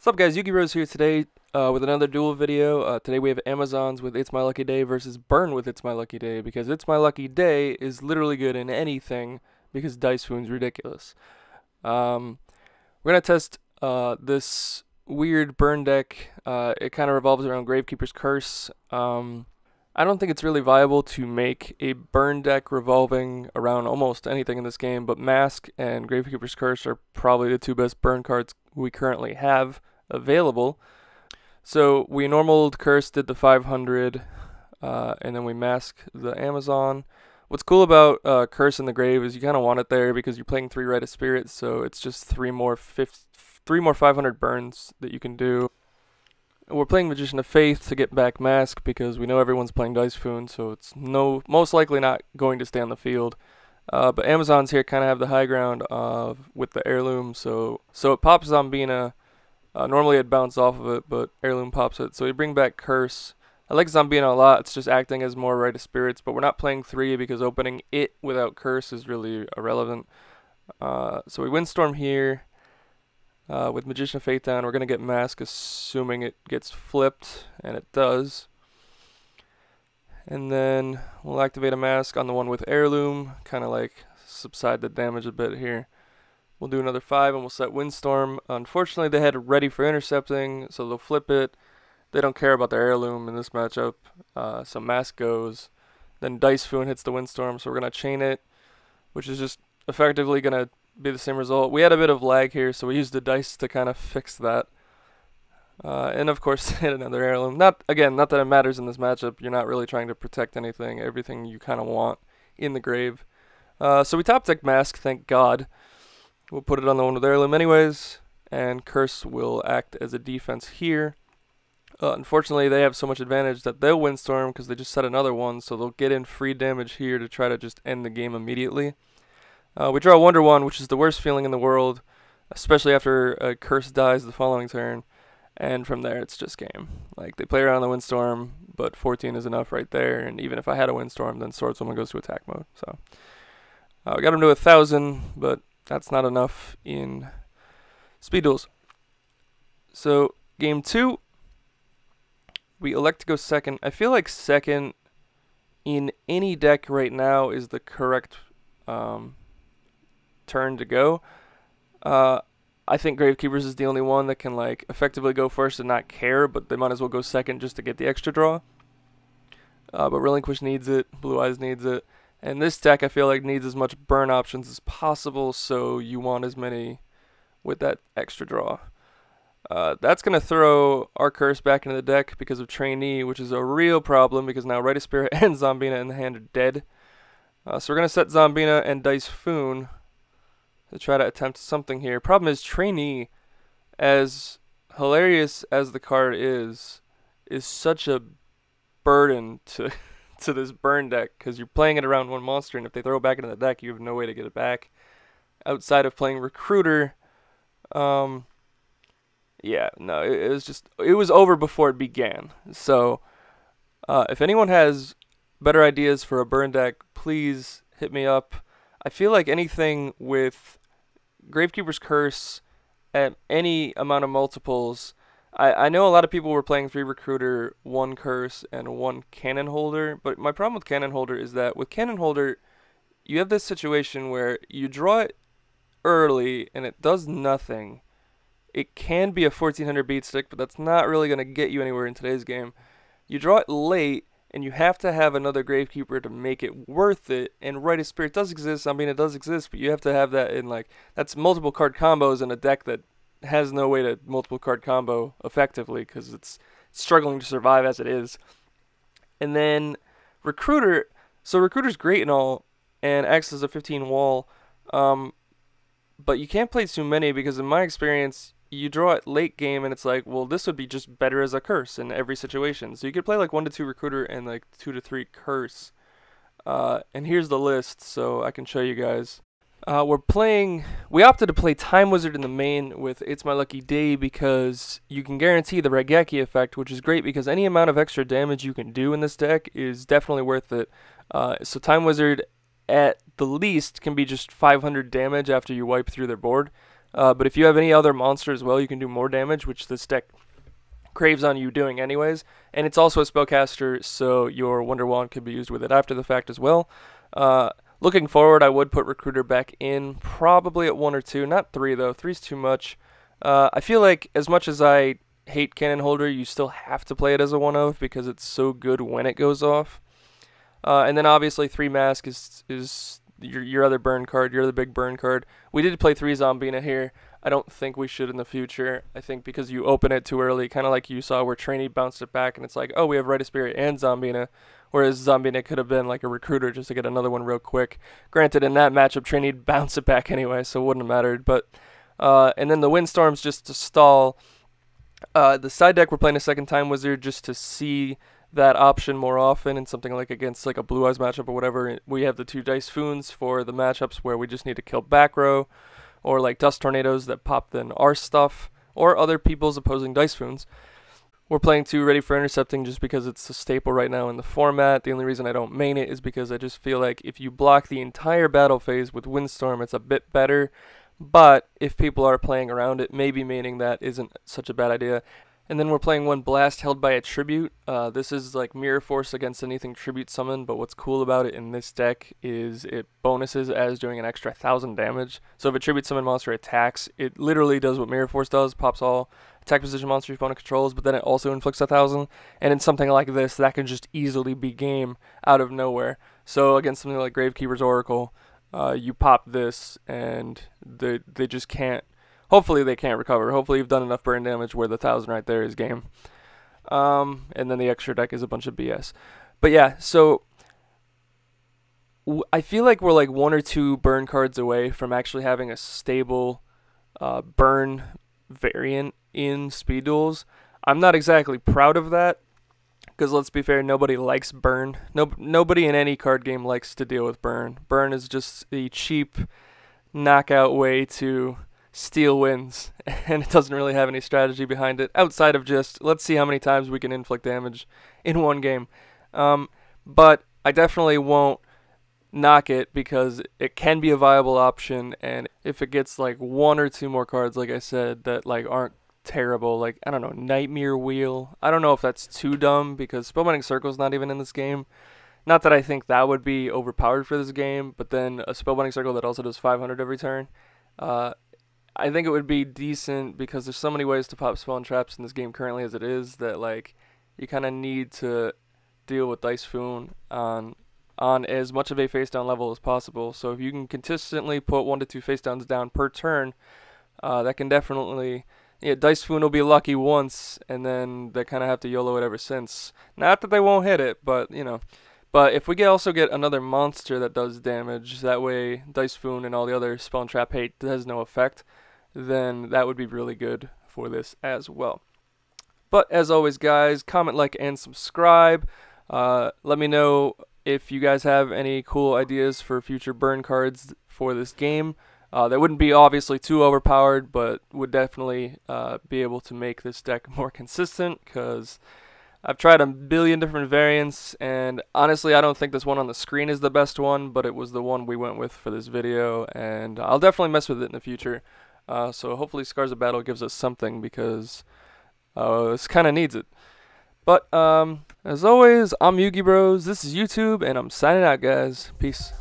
What's up, guys? Yuki Rose here today with another Duel video. Today we have Amazons with It's My Lucky Day versus Burn with It's My Lucky Day, because It's My Lucky Day is literally good in anything because Dice Foon's ridiculous. We're going to test this weird burn deck. It kind of revolves around Gravekeeper's Curse. I don't think it's really viable to make a burn deck revolving around almost anything in this game, but Mask and Gravekeeper's Curse are probably the two best burn cards we currently have available. So we normaled Curse, did the 500, and then we Mask the Amazon. What's cool about Curse in the Grave is you kind of want it there because you're playing 3 Rite of Spirit, so it's just three more 500 burns that you can do. We're playing Magician of Faith to get back Mask because we know everyone's playing Dice Foon, so it's most likely not going to stay on the field. But Amazons here kind of have the high ground with the Heirloom, so it pops Zombina. Normally I'd bounce off of it, but Heirloom pops it. So we bring back Curse. I like Zombina a lot. It's just acting as more Rite of Spirits, but we're not playing 3 because opening it without Curse is really irrelevant. So we Windstorm here. With Magician of Faith down, we're going to get Mask, assuming it gets flipped, and it does. And then we'll activate a Mask on the one with Heirloom, kind of like subside the damage a bit here. We'll do another 5, and we'll set Windstorm. Unfortunately, they had it ready for intercepting, so they'll flip it. They don't care about their Heirloom in this matchup, so Mask goes. Then Dice Foon hits the Windstorm, so we're going to chain it, which is just effectively going to be the same result. We had a bit of lag here, so we used the dice to kind of fix that. And of course, hit another Heirloom. Not that it matters in this matchup. You're not really trying to protect anything. Everything you kind of want in the grave. So we top deck Mask, thank God. We'll put it on the one with Heirloom anyways, and Curse will act as a defense here. Unfortunately, they have so much advantage that they'll Windstorm because they just set another one, so they'll get in free damage here to try to just end the game immediately. We draw a Wonder One, which is the worst feeling in the world, especially after a Curse dies the following turn, and from there it's just game. Like, they play around the Windstorm, but 14 is enough right there, and even if I had a Windstorm, then Swordswoman goes to attack mode. So we got him to 1,000, but that's not enough in speed duels. So game 2, we elect to go second. I feel like second in any deck right now is the correct turn to go. I think Gravekeepers is the only one that can like effectively go first and not care, but they might as well go second just to get the extra draw. But Relinquish needs it, Blue Eyes needs it, and this deck I feel like needs as much burn options as possible, so you want as many with that extra draw. That's going to throw our Curse back into the deck because of Trainee, which is a real problem because now Rite of Spirit and Zombina in the hand are dead. So we're going to set Zombina and Dice Foon to try to attempt something here. Problem is, Trainee, as hilarious as the card is such a burden to this burn deck because you're playing it around one monster, and if they throw it back into the deck, you have no way to get it back outside of playing Recruiter. Yeah, no, it was over before it began. So if anyone has better ideas for a burn deck, please hit me up. I feel like anything with Gravekeeper's Curse at any amount of multiples. I know a lot of people were playing 3 Recruiter, 1 Curse, and 1 Cannon Holder, but my problem with Cannon Holder is that with Cannon Holder, you have this situation where you draw it early and it does nothing. It can be a 1400 beat stick, but that's not really going to get you anywhere in today's game. You draw it late, and you have to have another Gravekeeper to make it worth it, and Rite of Spirit does exist. I mean, it does exist, but you have to have that in, like, that's multiple card combos in a deck that has no way to multiple card combo effectively because it's struggling to survive as it is. And then Recruiter, so Recruiter's great and all, and acts as a 15 wall, but you can't play too many because in my experience, you draw it late game and it's like, well, this would be just better as a Curse in every situation. So you could play like 1 to 2 Recruiter and like 2 to 3 Curse. And here's the list so I can show you guys. We opted to play Time Wizard in the main with It's My Lucky Day because you can guarantee the Raigeki effect, which is great because any amount of extra damage you can do in this deck is definitely worth it. So Time Wizard at the least can be just 500 damage after you wipe through their board. But if you have any other monster as well, you can do more damage, which this deck craves on you doing anyways. And it's also a spellcaster, so your Wonder Wand could be used with it after the fact as well. Looking forward, I would put Recruiter back in, probably at 1 or 2. Not 3, though. 3's too much. I feel like as much as I hate Cannon Holder, you still have to play it as a 1-of because it's so good when it goes off. And then obviously 3 Mask is your other burn card, your other big burn card. We did play 3 Zombina here. I don't think we should in the future. I think because you open it too early, kind of like you saw where Trainee bounced it back, and it's like, oh, we have Rite of Spirit and Zombina, whereas Zombina could have been like a Recruiter just to get another one real quick. Granted, in that matchup, Trainee bounced it back anyway, so it wouldn't have mattered. But and then the Windstorms just to stall. The side deck, we're playing a second Time Wizard just to see that option more often, and something like against like a Blue Eyes matchup or whatever. We have the 2 Dice Foons for the matchups where we just need to kill back row, or like Dust Tornadoes that pop then our stuff, or other people's opposing Dice Foons. We're playing 2 Ready for Intercepting just because it's a staple right now in the format. The only reason I don't main it is because I just feel like if you block the entire battle phase with Windstorm, it's a bit better. But if people are playing around it, maybe maining that isn't such a bad idea. And then we're playing 1 Blast held by a Tribute. This is like Mirror Force against anything Tribute summon, but what's cool about it in this deck is it bonuses as doing an extra 1,000 damage. So if a Tribute summon monster attacks, it literally does what Mirror Force does, pops all attack position monsters your opponent controls, but then it also inflicts 1,000. And in something like this, that can just easily be game out of nowhere. So against something like Gravekeeper's Oracle, you pop this, and they just can't. Hopefully they can't recover. Hopefully you've done enough burn damage where the 1,000 right there is game. And then the extra deck is a bunch of BS. But yeah, so I feel like we're like 1 or 2 burn cards away from actually having a stable burn variant in Speed Duels. I'm not exactly proud of that, because let's be fair, nobody likes burn. Nobody in any card game likes to deal with burn. Burn is just a cheap knockout way to steal wins, and it doesn't really have any strategy behind it outside of just let's see how many times we can inflict damage in one game. But I definitely won't knock it because it can be a viable option, and if it gets like 1 or 2 more cards, like I said, that like aren't terrible, like I don't know, Nightmare Wheel. I don't know if that's too dumb because Spellbinding Circle's not even in this game. Not that I think that would be overpowered for this game, but then a Spellbinding Circle that also does 500 every turn. I think it would be decent because there's so many ways to pop spell and traps in this game currently as it is that like you kind of need to deal with Dice Foon on as much of a face down level as possible. So if you can consistently put 1 to 2 face downs down per turn, that can definitely, yeah, Dice Foon will be lucky once and then they kind of have to YOLO it ever since. Not that they won't hit it, but you know. But if we also get another monster that does damage, that way Dice Foon and all the other spell and trap hate has no effect, then that would be really good for this as well. But as always, guys, comment, like, and subscribe. Let me know if you guys have any cool ideas for future burn cards for this game. That wouldn't be obviously too overpowered, but would definitely be able to make this deck more consistent, because I've tried a billion different variants, and honestly I don't think this one on the screen is the best one, but it was the one we went with for this video, and I'll definitely mess with it in the future. So hopefully Scars of Battle gives us something, because this kind of needs it. But as always, I'm Yugi Bros, this is YouTube, and I'm signing out, guys. Peace.